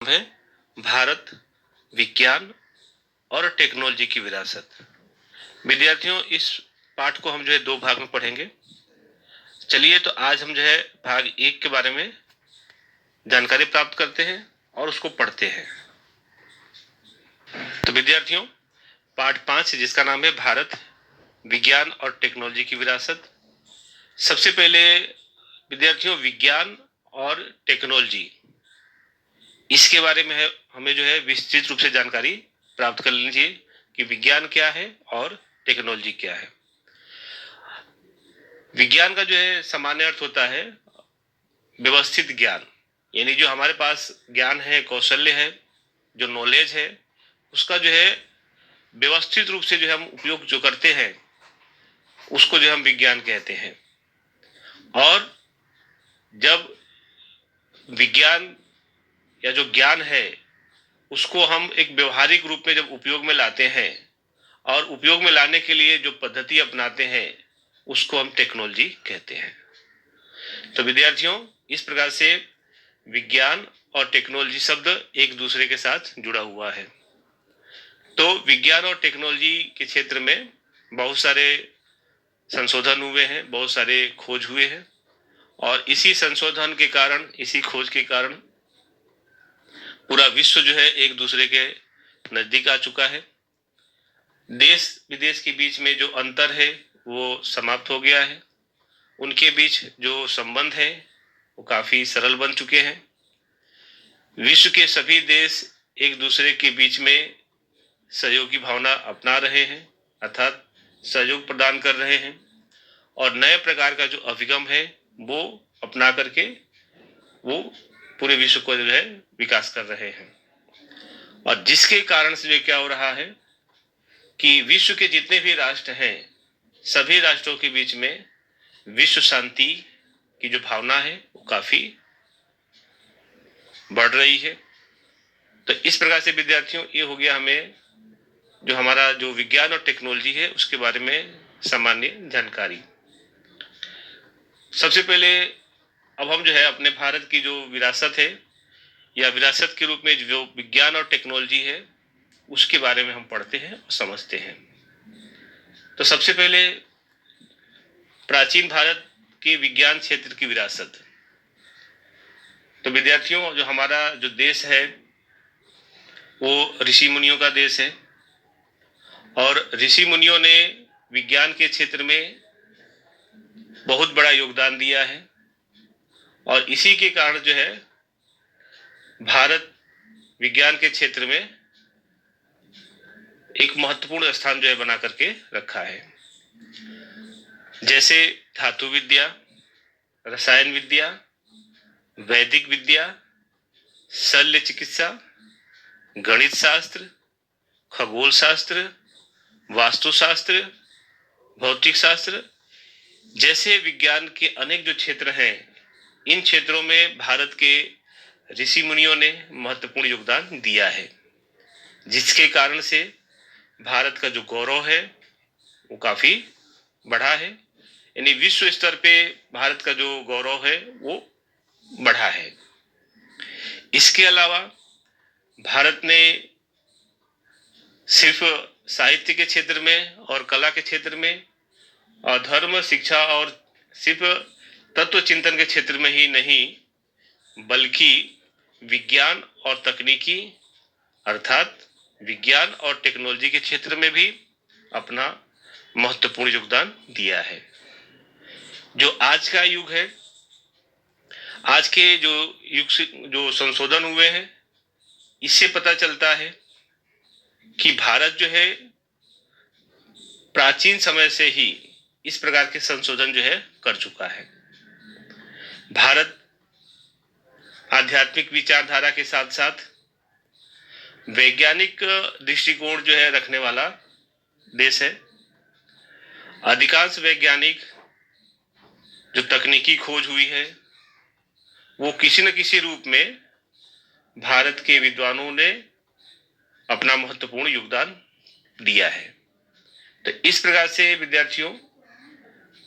है भारत, विज्ञान और टेक्नोलॉजी की विरासत। विद्यार्थियों, इस पाठ को हम दो भाग में पढ़ेंगे। चलिए, तो आज हम भाग 1 के बारे में जानकारी प्राप्त करते हैं और उसको पढ़ते हैं। तो विद्यार्थियों, पाठ 5 जिसका नाम है भारत, विज्ञान और टेक्नोलॉजी की विरासत। सबसे पहले विद्यार्थियों, विज्ञान और टेक्नोलॉजी, इसके बारे में हमें विस्तृत रूप से जानकारी प्राप्त कर लेनी चाहिए कि विज्ञान क्या है और टेक्नोलॉजी क्या है। विज्ञान का सामान्य अर्थ होता है व्यवस्थित ज्ञान, यानी जो हमारे पास ज्ञान है, कौशल्य है, जो नॉलेज है, उसका व्यवस्थित रूप से हम उपयोग जो करते हैं उसको हम विज्ञान कहते हैं। और जब विज्ञान या जो ज्ञान है उसको हम एक व्यवहारिक रूप में जब उपयोग में लाते हैं और उपयोग में लाने के लिए जो पद्धति अपनाते हैं उसको हम टेक्नोलॉजी कहते हैं। तो विद्यार्थियों, इस प्रकार से विज्ञान और टेक्नोलॉजी शब्द एक दूसरे के साथ जुड़ा हुआ है। तो विज्ञान और टेक्नोलॉजी के क्षेत्र में बहुत सारे संशोधन हुए हैं, बहुत सारे खोज हुए हैं और इसी संशोधन के कारण, इसी खोज के कारण पूरा विश्व एक दूसरे के नजदीक आ चुका है। देश विदेश के बीच में जो अंतर है वो समाप्त हो गया है। उनके बीच जो संबंध है वो काफी सरल बन चुके हैं। विश्व के सभी देश एक दूसरे के बीच में सहयोग की भावना अपना रहे हैं, अर्थात सहयोग प्रदान कर रहे हैं और नए प्रकार का जो अभिगम है वो अपना करके वो पूरे विश्व को विकास कर रहे हैं। और जिसके कारण से क्या हो रहा है कि विश्व के जितने भी राष्ट्र हैं, सभी राष्ट्रों के बीच में विश्व शांति की जो भावना है वो काफी बढ़ रही है। तो इस प्रकार से विद्यार्थियों, ये हो गया हमें जो हमारा जो विज्ञान और टेक्नोलॉजी है उसके बारे में सामान्य जानकारी। सबसे पहले अब हम अपने भारत की जो विरासत है या विरासत के रूप में जो विज्ञान और टेक्नोलॉजी है उसके बारे में हम पढ़ते हैं और समझते हैं। तो सबसे पहले प्राचीन भारत के विज्ञान क्षेत्र की विरासत। तो विद्यार्थियों, जो हमारा जो देश है वो ऋषि मुनियों का देश है और ऋषि मुनियों ने विज्ञान के क्षेत्र में बहुत बड़ा योगदान दिया है और इसी के कारण भारत विज्ञान के क्षेत्र में एक महत्वपूर्ण स्थान बना करके रखा है। जैसे धातु विद्या, रसायन विद्या, वैदिक विद्या, शल्य चिकित्सा, गणित शास्त्र, खगोल शास्त्र, वास्तुशास्त्र, भौतिक शास्त्र जैसे विज्ञान के अनेक जो क्षेत्र हैं, इन क्षेत्रों में भारत के ऋषि मुनियों ने महत्वपूर्ण योगदान दिया है, जिसके कारण से भारत का जो गौरव है वो काफी बढ़ा है। यानी विश्व स्तर पे भारत का जो गौरव है वो बढ़ा है। इसके अलावा भारत ने सिर्फ साहित्य के क्षेत्र में और कला के क्षेत्र में और धर्म, शिक्षा और सिर्फ तत्व चिंतन के क्षेत्र में ही नहीं, बल्कि विज्ञान और तकनीकी अर्थात विज्ञान और टेक्नोलॉजी के क्षेत्र में भी अपना महत्वपूर्ण योगदान दिया है। जो आज का युग है, आज के जो युग से जो संशोधन हुए हैं, इससे पता चलता है कि भारत प्राचीन समय से ही इस प्रकार के संशोधन कर चुका है। भारत आध्यात्मिक विचारधारा के साथ साथ वैज्ञानिक दृष्टिकोण रखने वाला देश है। अधिकांश वैज्ञानिक जो तकनीकी खोज हुई है वो किसी न किसी रूप में भारत के विद्वानों ने अपना महत्वपूर्ण योगदान दिया है। तो इस प्रकार से विद्यार्थियों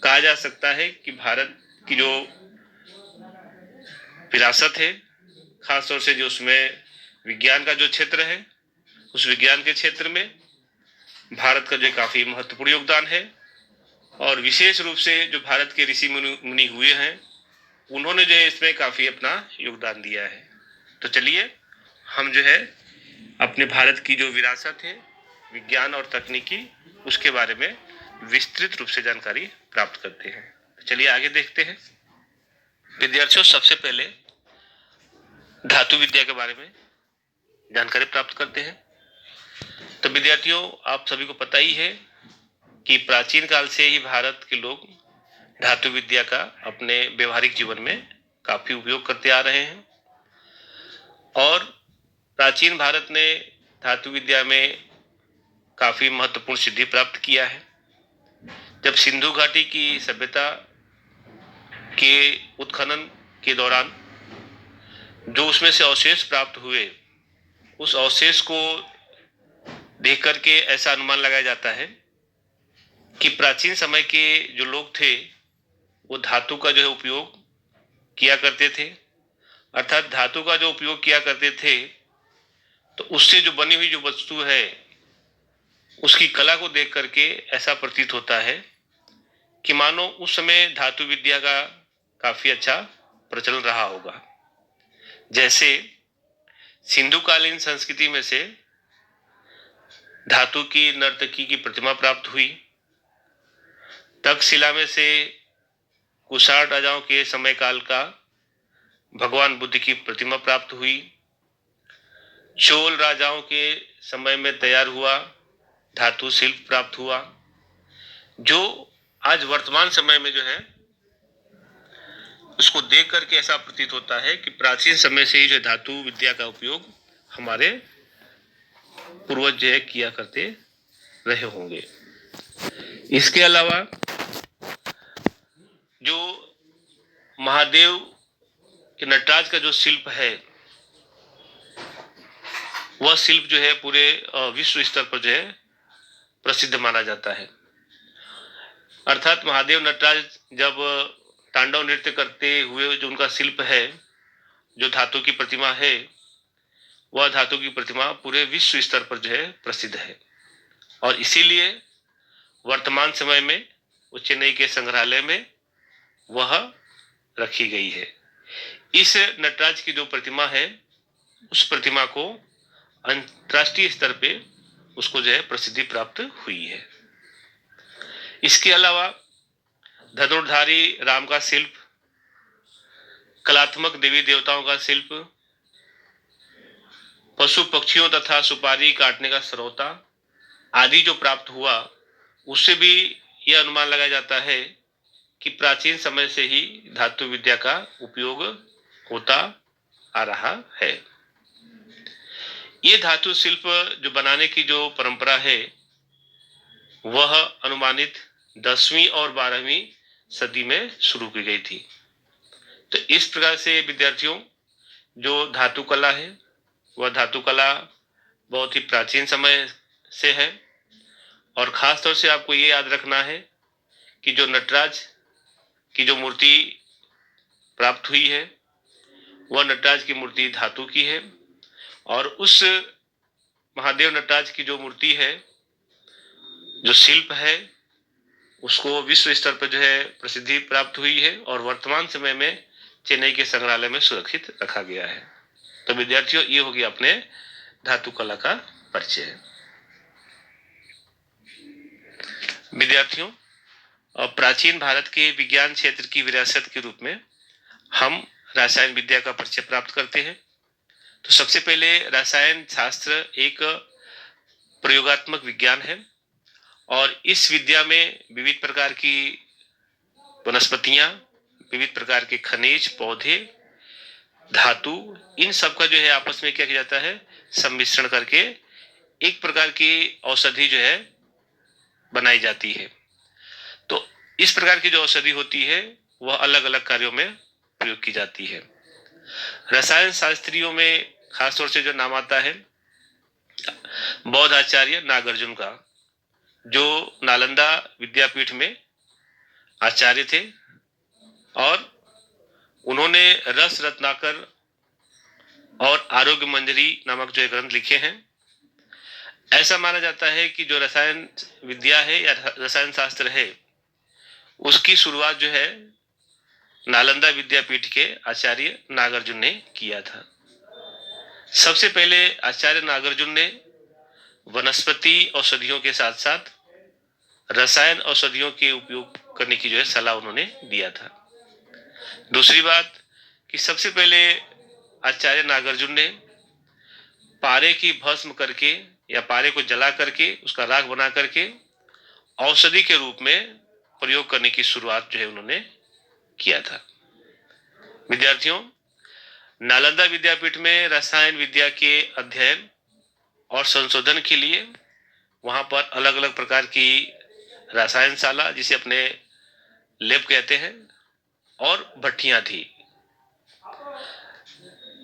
कहा जा सकता है कि भारत की जो विरासत है, खासतौर से जो उसमें विज्ञान का जो क्षेत्र है, उस विज्ञान के क्षेत्र में भारत का जो काफी महत्वपूर्ण योगदान है, और विशेष रूप से जो भारत के ऋषि मुनि हुए हैं, उन्होंने जो है इसमें काफी अपना योगदान दिया है। तो चलिए हम जो है अपने भारत की जो विरासत है विज्ञान और तकनीकी, उसके बारे में विस्तृत रूप से जानकारी प्राप्त करते हैं। तो चलिए आगे देखते हैं। विद्यार्थियों, सबसे पहले धातु विद्या के बारे में जानकारी प्राप्त करते हैं। तो विद्यार्थियों, आप सभी को पता ही है कि प्राचीन काल से ही भारत के लोग धातु विद्या का अपने व्यवहारिक जीवन में काफी उपयोग करते आ रहे हैं, और प्राचीन भारत ने धातु विद्या में काफी महत्वपूर्ण सिद्धि प्राप्त किया है। जब सिंधु घाटी की सभ्यता के उत्खनन के दौरान जो उसमें से अवशेष प्राप्त हुए, उस अवशेष को देख करके ऐसा अनुमान लगाया जाता है कि प्राचीन समय के जो लोग थे वो धातु का जो है उपयोग किया करते थे। अर्थात धातु का जो उपयोग किया करते थे, तो उससे जो बनी हुई जो वस्तु है उसकी कला को देख करके ऐसा प्रतीत होता है कि मानो उस समय धातु विद्या का काफी अच्छा प्रचलन रहा होगा। जैसे सिंधु कालीन संस्कृति में से धातु की नर्तकी की प्रतिमा प्राप्त हुई, तक्षशिला में से कुषाण राजाओं के समय काल का भगवान बुद्ध की प्रतिमा प्राप्त हुई, चोल राजाओं के समय में तैयार हुआ धातु शिल्प प्राप्त हुआ, जो आज वर्तमान समय में जो है उसको देख करके ऐसा प्रतीत होता है कि प्राचीन समय से ही जो धातु विद्या का उपयोग हमारे पूर्वज जो है किया करते रहे होंगे। इसके अलावा जो महादेव के नटराज का जो शिल्प है, वह शिल्प जो है पूरे विश्व स्तर पर जो है प्रसिद्ध माना जाता है। अर्थात महादेव नटराज जब तांडव नृत्य करते हुए जो उनका शिल्प है, जो धातु की प्रतिमा है, वह धातु की प्रतिमा पूरे विश्व स्तर पर जो है प्रसिद्ध है, और इसीलिए वर्तमान समय में वो चेन्नई के संग्रहालय में वह रखी गई है। इस नटराज की जो प्रतिमा है, उस प्रतिमा को अंतरराष्ट्रीय स्तर पे उसको जो है प्रसिद्धि प्राप्त हुई है। इसके अलावा धनुर्धारी राम का शिल्प, कलात्मक देवी देवताओं का शिल्प, पशु पक्षियों तथा सुपारी काटने का सरौता आदि जो प्राप्त हुआ, उससे भी यह अनुमान लगाया जाता है कि प्राचीन समय से ही धातु विद्या का उपयोग होता आ रहा है। ये धातु शिल्प जो बनाने की जो परंपरा है, वह अनुमानित 10वीं और 12वीं सदी में शुरू की गई थी। तो इस प्रकार से विद्यार्थियों, जो धातु कला है, वह धातु कला बहुत ही प्राचीन समय से है, और खास तौर से आपको ये याद रखना है कि जो नटराज की जो मूर्ति प्राप्त हुई है, वह नटराज की मूर्ति धातु की है, और उस महादेव नटराज की जो मूर्ति है, जो शिल्प है, उसको विश्व स्तर पर जो है प्रसिद्धि प्राप्त हुई है, और वर्तमान समय में चेन्नई के संग्रहालय में सुरक्षित रखा गया है। तो विद्यार्थियों, ये हो गया अपने धातु कला का परिचय। विद्यार्थियों, प्राचीन भारत के विज्ञान क्षेत्र की विरासत के रूप में हम रसायन विद्या का परिचय प्राप्त करते हैं। तो सबसे पहले रसायन शास्त्र एक प्रयोगात्मक विज्ञान है, और इस विद्या में विविध प्रकार की वनस्पतियां, विविध प्रकार के खनिज, पौधे, धातु, इन सब का जो है आपस में क्या किया जाता है, सम्मिश्रण करके एक प्रकार की औषधि जो है बनाई जाती है। तो इस प्रकार की जो औषधि होती है, वह अलग अलग कार्यों में प्रयोग की जाती है। रसायन शास्त्रियों में खासतौर से जो नाम आता है बौद्ध आचार्य नागार्जुन का, जो नालंदा विद्यापीठ में आचार्य थे, और उन्होंने रस रत्नाकर और आरोग्य मंजरी नामक जो ग्रंथ लिखे हैं। ऐसा माना जाता है कि जो रसायन विद्या है या रसायन शास्त्र है, उसकी शुरुआत जो है नालंदा विद्यापीठ के आचार्य नागार्जुन ने किया था। सबसे पहले आचार्य नागार्जुन ने वनस्पति औषधियों के साथ साथ रसायन औषधियों के उपयोग करने की जो है सलाह उन्होंने दिया था। दूसरी बात कि सबसे पहले आचार्य नागार्जुन ने पारे की भस्म करके या पारे को जला करके उसका राख बना करके औषधि के रूप में प्रयोग करने की शुरुआत जो है उन्होंने किया था। विद्यार्थियों, नालंदा विद्यापीठ में रसायन विद्या के अध्ययन और संशोधन के लिए वहां पर अलग अलग प्रकार की रसायनशाला, जिसे अपने लैब कहते हैं, और भट्टियां थी।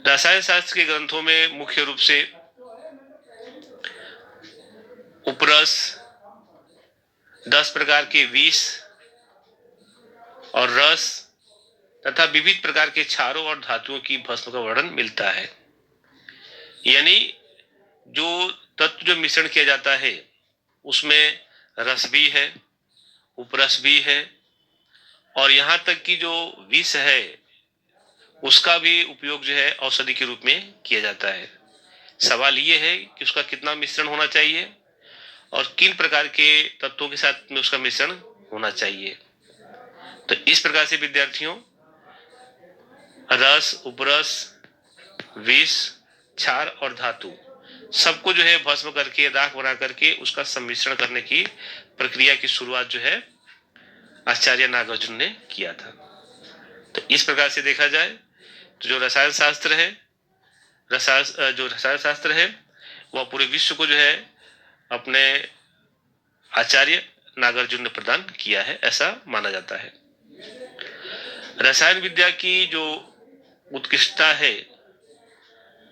रसायन शास्त्र के ग्रंथों में मुख्य रूप से उपरस, 10 प्रकार के विष और रस तथा विविध प्रकार के क्षारों और धातुओं की भस्म का वर्णन मिलता है। यानी जो तत्व जो मिश्रण किया जाता है उसमें रस भी है, उपरस भी है, और यहाँ तक कि जो विष है उसका भी उपयोग जो है औषधि के रूप में किया जाता है। सवाल ये है कि उसका कितना मिश्रण होना चाहिए और किन प्रकार के तत्वों के साथ में उसका मिश्रण होना चाहिए। तो इस प्रकार से विद्यार्थियों, रस, उपरस, विष, क्षार और धातु सबको जो है भस्म करके राख बना करके उसका सम्मिश्रण करने की प्रक्रिया की शुरुआत जो है आचार्य नागार्जुन ने किया था। तो इस प्रकार से देखा जाए तो जो रसायन शास्त्र है, वह पूरे विश्व को जो है अपने आचार्य नागार्जुन ने प्रदान किया है, ऐसा माना जाता है। रसायन विद्या की जो उत्कृष्टता है,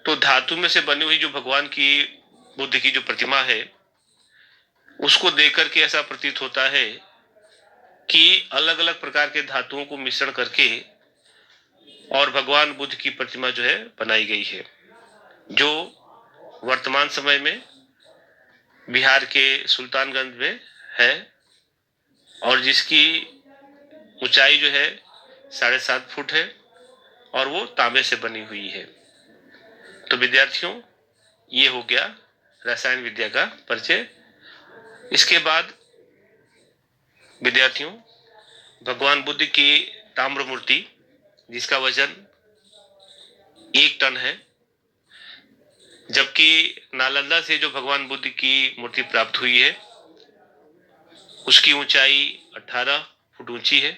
तो धातु में से बनी हुई जो भगवान की बुद्ध की जो प्रतिमा है उसको देख करके ऐसा प्रतीत होता है कि अलग अलग प्रकार के धातुओं को मिश्रण करके और भगवान बुद्ध की प्रतिमा जो है बनाई गई है, जो वर्तमान समय में बिहार के सुल्तानगंज में है और जिसकी ऊंचाई जो है 7.5 फुट है और वो तांबे से बनी हुई है। तो विद्यार्थियों, ये हो गया रसायन विद्या का परिचय। इसके बाद विद्यार्थियों, भगवान बुद्ध की ताम्र मूर्ति जिसका वजन 1 टन है, जबकि नालंदा से जो भगवान बुद्ध की मूर्ति प्राप्त हुई है उसकी ऊंचाई 18 फुट ऊंची है।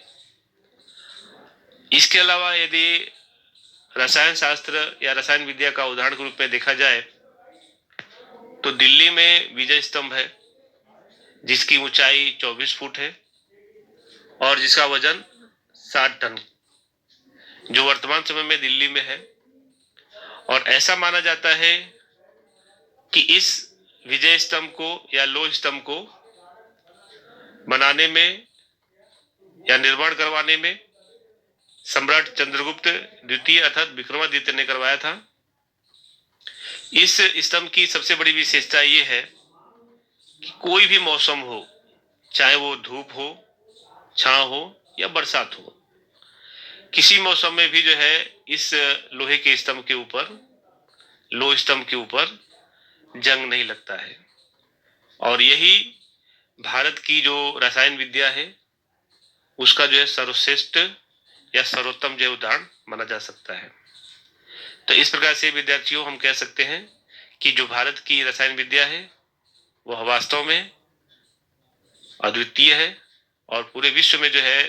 इसके अलावा यदि रसायन शास्त्र या रसायन विद्या का उदाहरण के रूप में देखा जाए तो दिल्ली में विजय स्तंभ है जिसकी ऊंचाई 24 फुट है और जिसका वजन 60 टन, जो वर्तमान समय में दिल्ली में है। और ऐसा माना जाता है कि इस विजय स्तंभ को या लोह स्तंभ को बनाने में या निर्माण करवाने में सम्राट चंद्रगुप्त द्वितीय अर्थात विक्रमादित्य ने करवाया था। इस स्तंभ की सबसे बड़ी विशेषता ये है कि कोई भी मौसम हो, चाहे वो धूप हो, छांव हो या बरसात हो, किसी मौसम में भी जो है इस लोहे के स्तंभ के ऊपर, लोह स्तंभ के ऊपर जंग नहीं लगता है। और यही भारत की जो रसायन विद्या है उसका जो है सर्वश्रेष्ठ या सर्वोत्तम जो उदाहरण माना जा सकता है। तो इस प्रकार से विद्यार्थियों, हम कह सकते हैं कि जो भारत की रसायन विद्या है वह वास्तव में अद्वितीय है और पूरे विश्व में जो है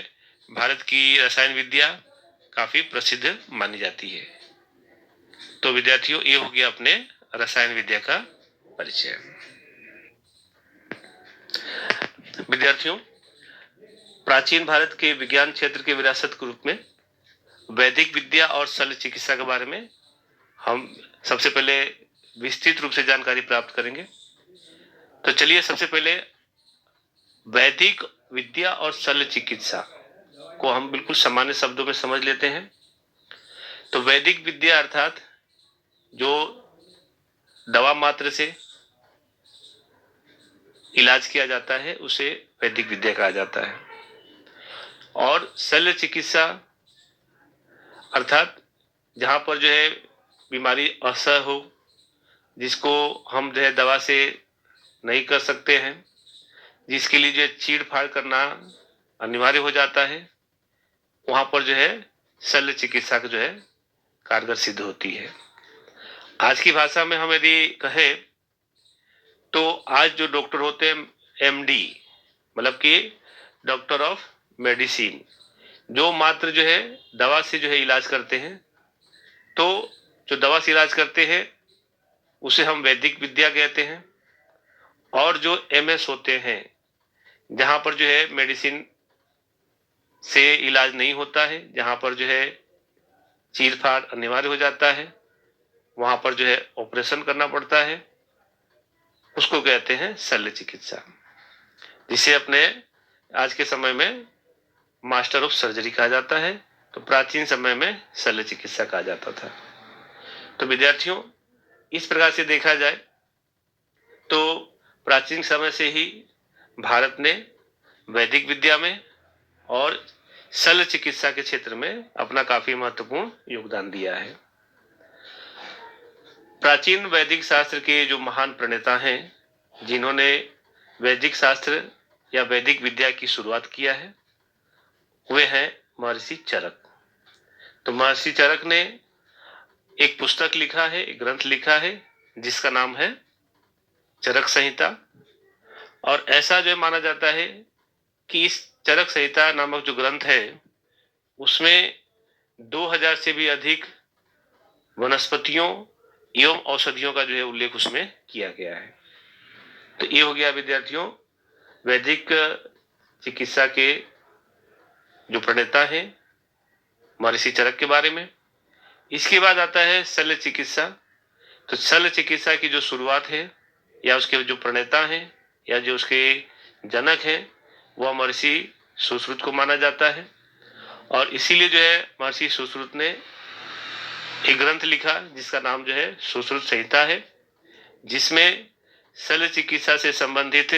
भारत की रसायन विद्या काफी प्रसिद्ध मानी जाती है। तो विद्यार्थियों, ये हो गया अपने रसायन विद्या का परिचय। विद्यार्थियों, प्राचीन भारत के विज्ञान क्षेत्र के विरासत के रूप में वैदिक विद्या और शल्य चिकित्सा के बारे में हम सबसे पहले विस्तृत रूप से जानकारी प्राप्त करेंगे। तो चलिए सबसे पहले वैदिक विद्या और शल्य चिकित्सा को हम बिल्कुल सामान्य शब्दों में समझ लेते हैं। तो वैदिक विद्या अर्थात जो दवा मात्र से इलाज किया जाता है उसे वैदिक विद्या कहा जाता है। और शल्य चिकित्सा अर्थात जहाँ पर जो है बीमारी असह्य हो, जिसको हम जो है दवा से नहीं कर सकते हैं, जिसके लिए जो है चीड़ फाड़ करना अनिवार्य हो जाता है, वहां पर जो है शल्य चिकित्सा जो है कारगर सिद्ध होती है। आज की भाषा में हम यदि कहें तो आज जो डॉक्टर होते हैं एमडी, मतलब कि डॉक्टर ऑफ मेडिसिन, जो मात्र जो है दवा से जो है इलाज करते हैं, तो जो दवा से इलाज करते हैं उसे हम वैदिक विद्या कहते हैं। और जो एमएस होते हैं, जहां पर जो है मेडिसिन से इलाज नहीं होता है, जहां पर जो है चीर फाड़ अनिवार्य हो जाता है, वहां पर जो है ऑपरेशन करना पड़ता है, उसको कहते हैं शल्य चिकित्सा, जिसे अपने आज के समय में मास्टर ऑफ सर्जरी कहा जाता है। तो प्राचीन समय में शल्य चिकित्सा कहा जाता था। तो विद्यार्थियों, इस प्रकार से देखा जाए तो प्राचीन समय से ही भारत ने वैदिक विद्या में और शल्य चिकित्सा के क्षेत्र में अपना काफी महत्वपूर्ण योगदान दिया है। प्राचीन वैदिक शास्त्र के जो महान प्रणेता हैं, जिन्होंने वैदिक शास्त्र या वैदिक विद्या की शुरुआत किया है, वे हैं महर्षि चरक। तो महर्षि चरक ने एक पुस्तक लिखा है, एक ग्रंथ लिखा है, जिसका नाम है चरक संहिता। और ऐसा जो माना जाता है कि इस चरक संहिता नामक जो ग्रंथ है, उसमें 2000 से भी अधिक वनस्पतियों एवं औषधियों का जो है उल्लेख उसमें किया गया है। तो ये हो गया विद्यार्थियों वैदिक चिकित्सा के जो प्रणेता हैं महर्षि चरक के बारे में। इसके बाद आता है शल्य चिकित्सा। तो शल्य चिकित्सा की जो शुरुआत है या उसके जो प्रणेता हैं या जो उसके जनक हैं, वह महर्षि सुश्रुत को माना जाता है। और इसीलिए जो है महर्षि सुश्रुत ने एक ग्रंथ लिखा जिसका नाम जो है सुश्रुत संहिता है, जिसमें शल्य चिकित्सा से संबंधित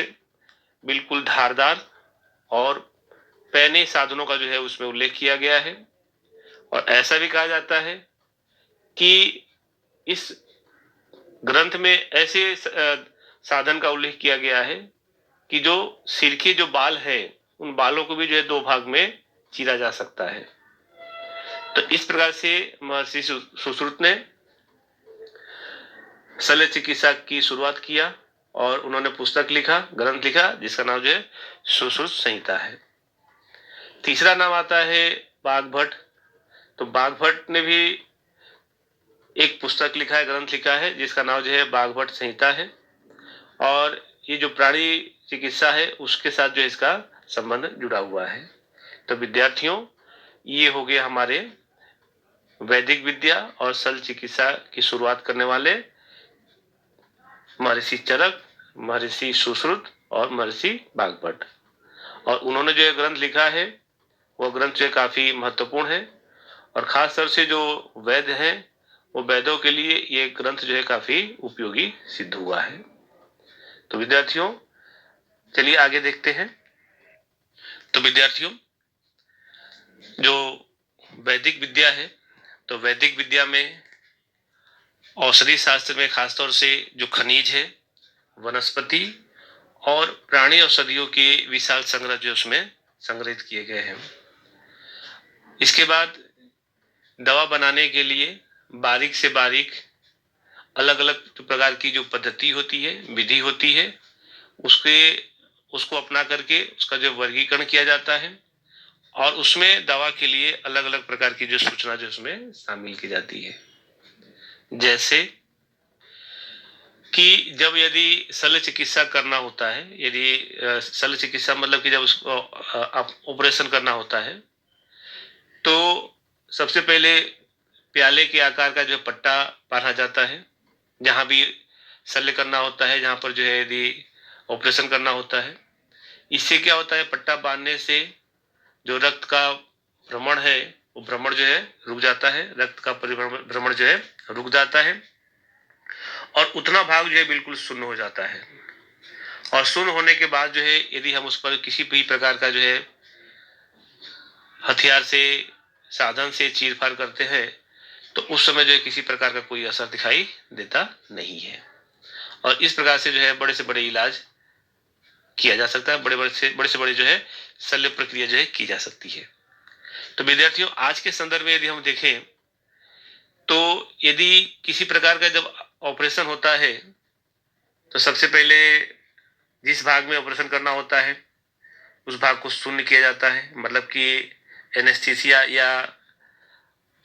बिल्कुल धारदार और पैने साधनों का जो है उसमें उल्लेख किया गया है। और ऐसा भी कहा जाता है कि इस ग्रंथ में ऐसे साधन का उल्लेख किया गया है कि जो सिर के जो बाल है, उन बालों को भी जो है दो भाग में चीरा जा सकता है। तो इस प्रकार से महर्षि सुश्रुत ने शल्य चिकित्सा की शुरुआत किया और उन्होंने पुस्तक लिखा, ग्रंथ लिखा, जिसका नाम जो है सुश्रुत संहिता है। तीसरा नाम आता है बाघभट्ट। तो बाघभट्ट ने भी एक पुस्तक लिखा है, ग्रंथ लिखा है, जिसका नाम जो है बाघभट्ट संहिता है। और ये जो प्राणी चिकित्सा है उसके साथ जो इसका संबंध जुड़ा हुआ है। तो विद्यार्थियों, ये हो गए हमारे वैदिक विद्या और शल्य चिकित्सा की शुरुआत करने वाले महर्षि चरक, महर्षि सुश्रुत और महर्षि बाघभट्ट। और उन्होंने जो ग्रंथ लिखा है वो ग्रंथ जो काफी महत्वपूर्ण है और खास तौर से जो वैद्य हैं वो वैद्यों के लिए ये ग्रंथ जो है काफी उपयोगी सिद्ध हुआ है। तो विद्यार्थियों, चलिए आगे देखते हैं। तो विद्यार्थियों, जो वैदिक विद्या है, तो वैदिक विद्या में औषधि शास्त्र में खासतौर से जो खनिज है, वनस्पति और प्राणी औषधियों के विशाल संग्रह जो उसमें संग्रहित किए गए हैं। इसके बाद दवा बनाने के लिए बारीक से बारीक अलग अलग प्रकार की जो पद्धति होती है, विधि होती है, उसको अपना करके उसका जो वर्गीकरण किया जाता है और उसमें दवा के लिए अलग अलग प्रकार की जो सूचना जो उसमें शामिल की जाती है। जैसे कि जब यदि शल्य चिकित्सा करना होता है, यदि शल्य चिकित्सा मतलब कि जब उसको ऑपरेशन करना होता है, तो सबसे पहले प्याले के आकार का जो पट्टा बांधा जाता है। जहां भी शल्य करना होता है, जहां पर जो है यदि ऑपरेशन करना होता है, इससे क्या होता है, पट्टा बांधने से जो रक्त का भ्रमण है वो भ्रमण जो है रुक जाता है, रक्त का परिभ्रमण जो है रुक जाता है। और उतना भाग जो है बिल्कुल शून्य हो जाता है। और शून्य होने के बाद जो है यदि हम उस पर किसी भी प्रकार का जो है हथियार से, साधन से चीर-फाड़ करते हैं, तो उस समय जो है किसी प्रकार का कोई असर दिखाई देता नहीं है। और इस प्रकार से जो है बड़े से बड़े इलाज किया जा सकता है, बड़े से बड़े जो है शल्य प्रक्रिया जो है की जा सकती है। तो विद्यार्थियों, आज के संदर्भ में यदि हम देखें, तो यदि किसी प्रकार का जब ऑपरेशन होता है, तो सबसे पहले जिस भाग में ऑपरेशन करना होता है उस भाग को शून्य किया जाता है, मतलब कि एनेस्थीसिया या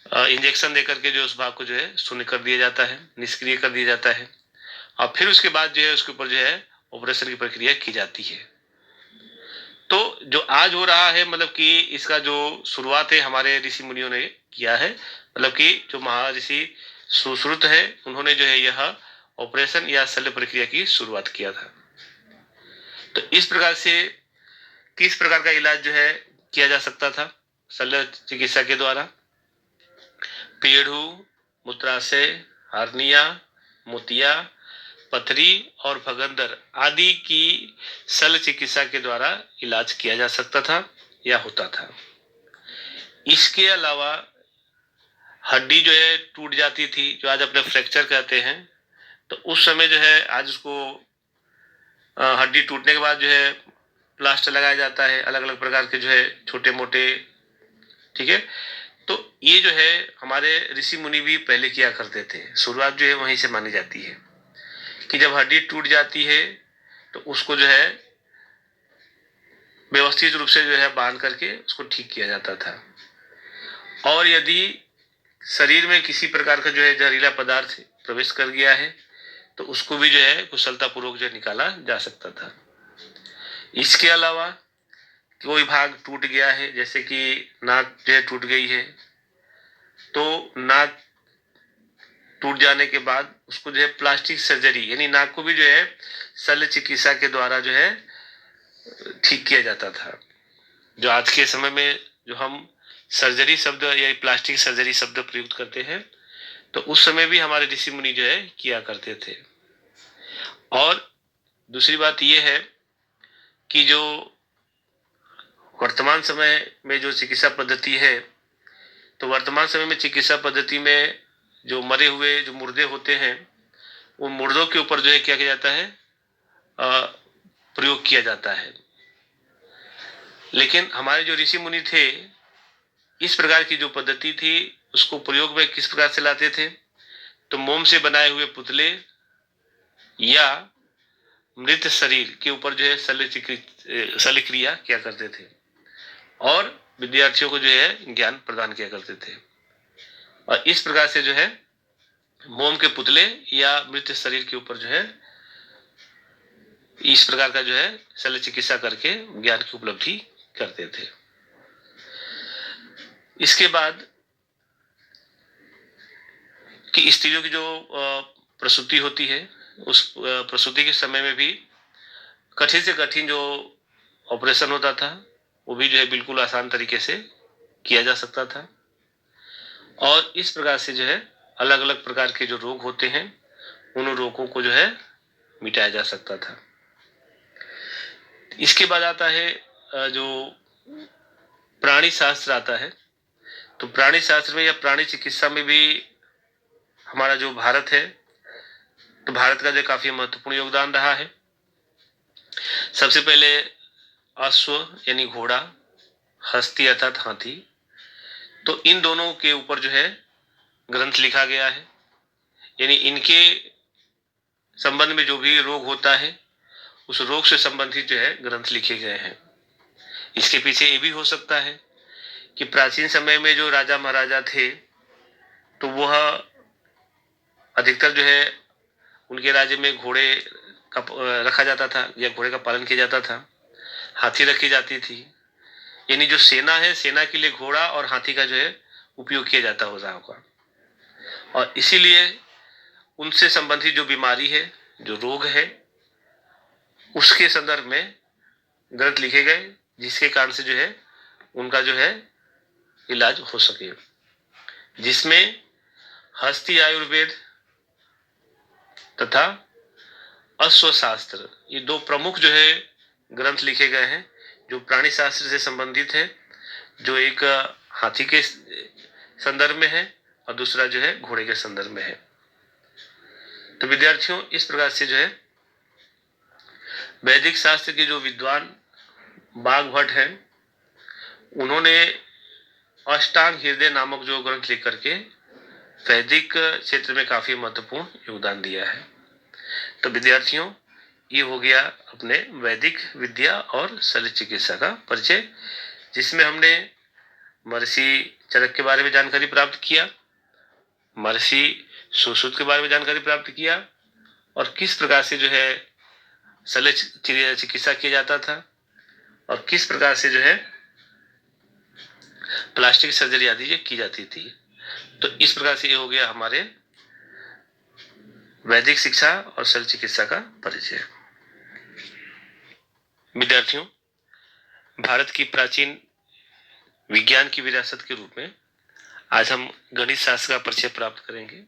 इंजेक्शन देकर के जो उस भाग को जो है शून्य कर दिया जाता है, निष्क्रिय कर दिया जाता है। और फिर उसके बाद जो है उसके ऊपर जो है ऑपरेशन की प्रक्रिया की जाती है। तो जो आज हो रहा है, मतलब कि इसका जो शुरुआत है हमारे ऋषि मुनियों ने किया है, मतलब कि जो महर्षि सुश्रुत है उन्होंने जो है यह ऑपरेशन या शल्य प्रक्रिया की शुरुआत किया था। तो इस प्रकार से किस प्रकार का इलाज जो है किया जा सकता था शल्य चिकित्सा के द्वारा? पेड़ू, मूत्राशय, हार्निया, मोतिया, पथरी और भगंदर आदि की शल्य चिकित्सा के द्वारा इलाज किया जा सकता था या होता था। इसके अलावा हड्डी जो है टूट जाती थी, जो आज अपने फ्रैक्चर कहते हैं, तो उस समय जो है आज उसको हड्डी टूटने के बाद जो है प्लास्टर लगाया जाता है, अलग अलग प्रकार के जो है छोटे मोटे, ठीक है। तो ये जो है हमारे ऋषि मुनि भी पहले किया करते थे। शुरुआत जो है वहीं से मानी जाती है कि जब हड्डी टूट जाती है तो उसको जो है व्यवस्थित रूप से जो है बांध करके उसको ठीक किया जाता था। और यदि शरीर में किसी प्रकार का जो है जहरीला पदार्थ प्रवेश कर गया है तो उसको भी जो है कुशलता पूर्वक जो निकाला जा सकता था। इसके अलावा कोई भाग टूट गया है, जैसे कि नाक जो है टूट गई है, तो नाक टूट जाने के बाद उसको जो है प्लास्टिक सर्जरी, यानी नाक को भी जो है शल्य चिकित्सा के द्वारा जो है ठीक किया जाता था। जो आज के समय में जो हम सर्जरी शब्द या प्लास्टिक सर्जरी शब्द प्रयुक्त करते हैं, तो उस समय भी हमारे ऋषि मुनि जो है किया करते थे। और दूसरी बात यह है कि जो वर्तमान समय में जो चिकित्सा पद्धति है, तो वर्तमान समय में चिकित्सा पद्धति में जो मरे हुए जो मुर्दे होते हैं, उन मुर्दों के ऊपर जो है क्या किया जाता है, प्रयोग किया जाता है। लेकिन हमारे जो ऋषि मुनि थे, इस प्रकार की जो पद्धति थी उसको प्रयोग में किस प्रकार से लाते थे, तो मोम से बनाए हुए पुतले या मृत शरीर के ऊपर जो है शल्य क्रिया किया करते थे और विद्यार्थियों को जो है ज्ञान प्रदान किया करते थे। और इस प्रकार से जो है मोम के पुतले या मृत शरीर के ऊपर जो है इस प्रकार का जो है शल्य चिकित्सा करके ज्ञान की उपलब्धि करते थे। इसके बाद कि स्त्रियों की जो प्रसूति होती है, उस प्रसूति के समय में भी कठिन से कठिन जो ऑपरेशन होता था वो भी जो है बिल्कुल आसान तरीके से किया जा सकता था। और इस प्रकार से जो है अलग अलग प्रकार के जो रोग होते हैं उन रोगों को जो है मिटाया जा सकता था। इसके बाद आता है जो प्राणी शास्त्र आता है। तो प्राणी शास्त्र में या प्राणी चिकित्सा में भी हमारा जो भारत है, तो भारत का जो काफी महत्वपूर्ण योगदान रहा है। सबसे पहले अश्व यानी घोड़ा, हस्ती अर्थात हाथी, तो इन दोनों के ऊपर जो है ग्रंथ लिखा गया है, यानी इनके संबंध में जो भी रोग होता है उस रोग से संबंधित जो है ग्रंथ लिखे गए हैं। इसके पीछे ये भी हो सकता है कि प्राचीन समय में जो राजा महाराजा थे, तो वह अधिकतर जो है उनके राज्य में घोड़े का रखा जाता था या घोड़े का पालन किया जाता था, हाथी रखी जाती थी, यानी जो सेना है, सेना के लिए घोड़ा और हाथी का जो है उपयोग किया जाता हो रहा होगा। और इसीलिए उनसे संबंधित जो बीमारी है, जो रोग है, उसके संदर्भ में ग्रंथ लिखे गए, जिसके कारण से जो है उनका जो है इलाज हो सके, जिसमें हस्ती आयुर्वेद, तथा अश्वशास्त्र, ये दो प्रमुख जो है ग्रंथ लिखे गए हैं जो प्राणी शास्त्र से संबंधित है, जो एक हाथी के संदर्भ में है और दूसरा जो है घोड़े के संदर्भ में है। तो विद्यार्थियों, इस प्रकार से जो है वैदिक शास्त्र के जो विद्वान बाघभट्ट हैं, उन्होंने अष्टांग हृदय नामक जो ग्रंथ लिख करके वैदिक क्षेत्र में काफी महत्वपूर्ण योगदान दिया है। तो विद्यार्थियों, ये हो गया अपने वैदिक विद्या और शल्य चिकित्सा का परिचय, जिसमें हमने महर्षि चरक के बारे में जानकारी प्राप्त किया, महर्षि सुश्रुत के बारे में जानकारी प्राप्त किया, और किस प्रकार से जो है शल्य चिकित्सा किया जाता था और किस प्रकार से जो है प्लास्टिक सर्जरी आदि ये की जाती थी। तो इस प्रकार से ये हो गया हमारे वैदिक शिक्षा और शल्य चिकित्सा का परिचय। विद्यार्थियों, भारत की प्राचीन विज्ञान की विरासत के रूप में आज हम गणित शास्त्र का परिचय प्राप्त करेंगे।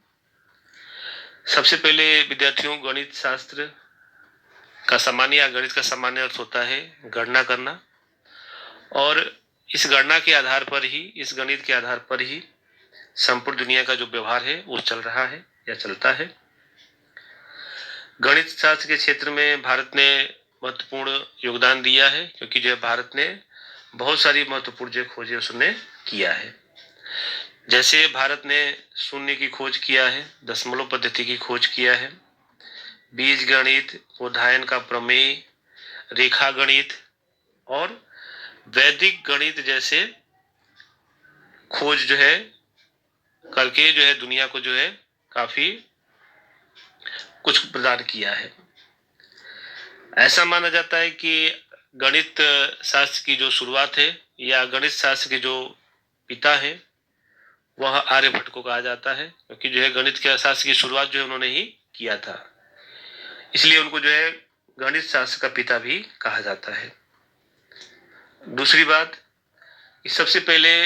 सबसे पहले विद्यार्थियों, गणित शास्त्र का सामान्य या गणित का सामान्य अर्थ होता है गणना करना, और इस गणना के आधार पर ही, इस गणित के आधार पर ही संपूर्ण दुनिया का जो व्यवहार है वो चल रहा है या चलता है। गणित शास्त्र के क्षेत्र में भारत ने महत्वपूर्ण योगदान दिया है, क्योंकि जो है भारत ने बहुत सारी महत्वपूर्ण जो खोजें उसने किया है। जैसे भारत ने शून्य की खोज किया है, दशमलव पद्धति की खोज किया है, बीज गणित, बोधायन का प्रमेय, रेखा गणित और वैदिक गणित जैसे खोज जो है करके जो है दुनिया को जो है काफी कुछ प्रदान किया है। ऐसा माना जाता है कि गणित शास्त्र की जो शुरुआत है या गणित शास्त्र के जो पिता है वह आर्यभट्ट को कहा जाता है, क्योंकि जो है गणित के शास्त्र की शुरुआत जो है उन्होंने ही किया था, इसलिए उनको जो है गणित शास्त्र का पिता भी कहा जाता है। दूसरी बात, सबसे पहले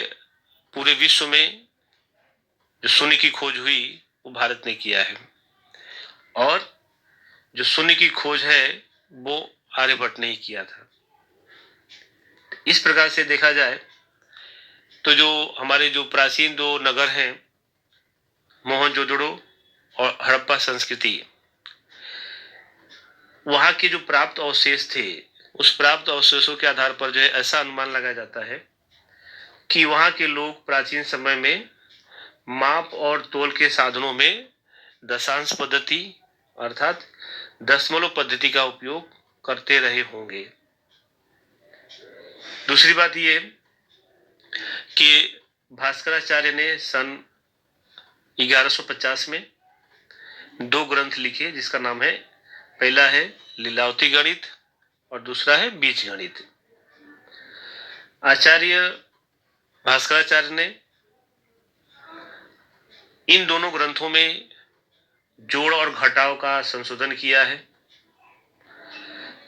पूरे विश्व में जो शून्य की खोज हुई वो भारत ने किया है, और जो शून्य की खोज है वो आर्यभट्ट ने ही किया था। इस प्रकार से देखा जाए तो जो हमारे जो प्राचीन दो नगर हैं, मोहनजोदड़ो और हड़प्पा संस्कृति, वहां के जो प्राप्त अवशेष थे, उस प्राप्त अवशेषों के आधार पर जो है ऐसा अनुमान लगाया जाता है कि वहां के लोग प्राचीन समय में माप और तोल के साधनों में दशांश पद्धति अर्थात दशमलव पद्धति का उपयोग करते रहे होंगे। दूसरी बात ये कि भास्कराचार्य ने सन 1150 में दो ग्रंथ लिखे, जिसका नाम है, पहला है लीलावती गणित और दूसरा है बीज गणित। आचार्य भास्कराचार्य ने इन दोनों ग्रंथों में जोड़ और घटाव का संशोधन किया है।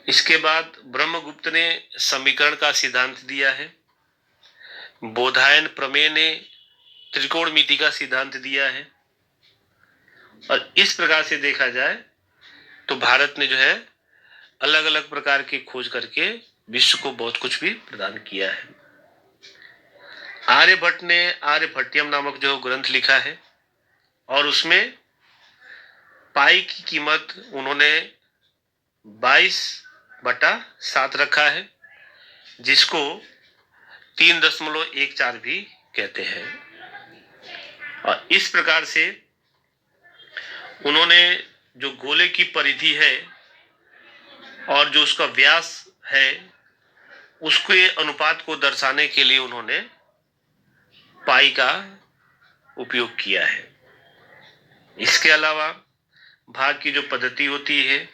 इसके बाद ब्रह्मगुप्त ने समीकरण का सिद्धांत दिया है, बोधायन प्रमेय ने त्रिकोणमिति का सिद्धांत दिया है, और इस प्रकार से देखा जाए तो भारत ने जो है अलग अलग प्रकार की खोज करके विश्व को बहुत कुछ भी प्रदान किया है। आर्यभट्ट ने आर्यभट्टियम नामक जो ग्रंथ लिखा है, और उसमें पाई की कीमत उन्होंने 22/7 रखा है, जिसको 3.14 भी कहते हैं। और इस प्रकार से उन्होंने जो गोले की परिधि है और जो उसका व्यास है, उसके अनुपात को दर्शाने के लिए उन्होंने पाई का उपयोग किया है। इसके अलावा भाग की जो पद्धति होती है,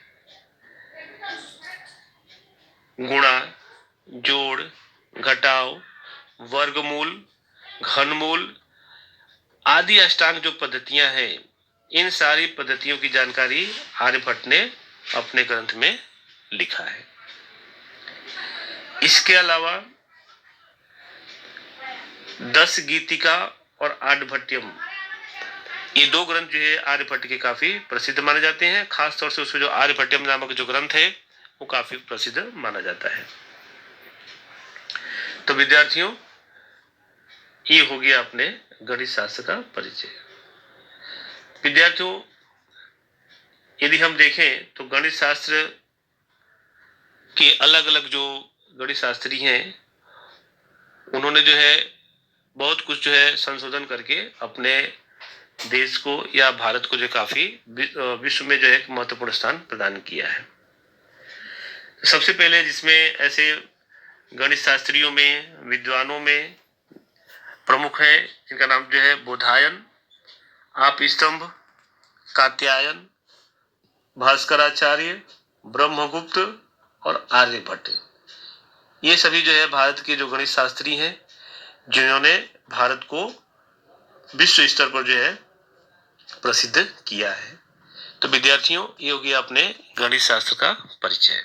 गुणा, जोड़, घटाव, वर्गमूल, घनमूल आदि अष्टांग जो पद्धतियां हैं, इन सारी पद्धतियों की जानकारी आर्यभट्ट ने अपने ग्रंथ में लिखा है। इसके अलावा 10 गीतिका और आर्यभट्टियम ये दो ग्रंथ जो है आर्यभट्ट के काफी प्रसिद्ध माने जाते हैं। खास तौर से उसमें जो आर्यभट्टम नामक जो ग्रंथ है वो काफी प्रसिद्ध माना जाता है। तो विद्यार्थियों, ये हो गया अपने गणित शास्त्र का परिचय। विद्यार्थियों, यदि हम देखें तो गणित शास्त्र के अलग अलग जो गणित शास्त्री हैं उन्होंने जो है बहुत कुछ जो है संशोधन करके अपने देश को या भारत को जो काफी विश्व में जो है महत्वपूर्ण स्थान प्रदान किया है। सबसे पहले जिसमें ऐसे गणित शास्त्रियों में, विद्वानों में प्रमुख है, जिनका नाम जो है बोधायन, आपस्तंभ, कात्यायन, भास्कराचार्य, ब्रह्मगुप्त और आर्यभट्ट। ये सभी जो है भारत के जो गणित शास्त्री हैं जिन्होंने भारत को विश्व स्तर पर जो है प्रसिद्ध किया है। तो विद्यार्थियों, ये हो गया अपने गणित शास्त्र का परिचय।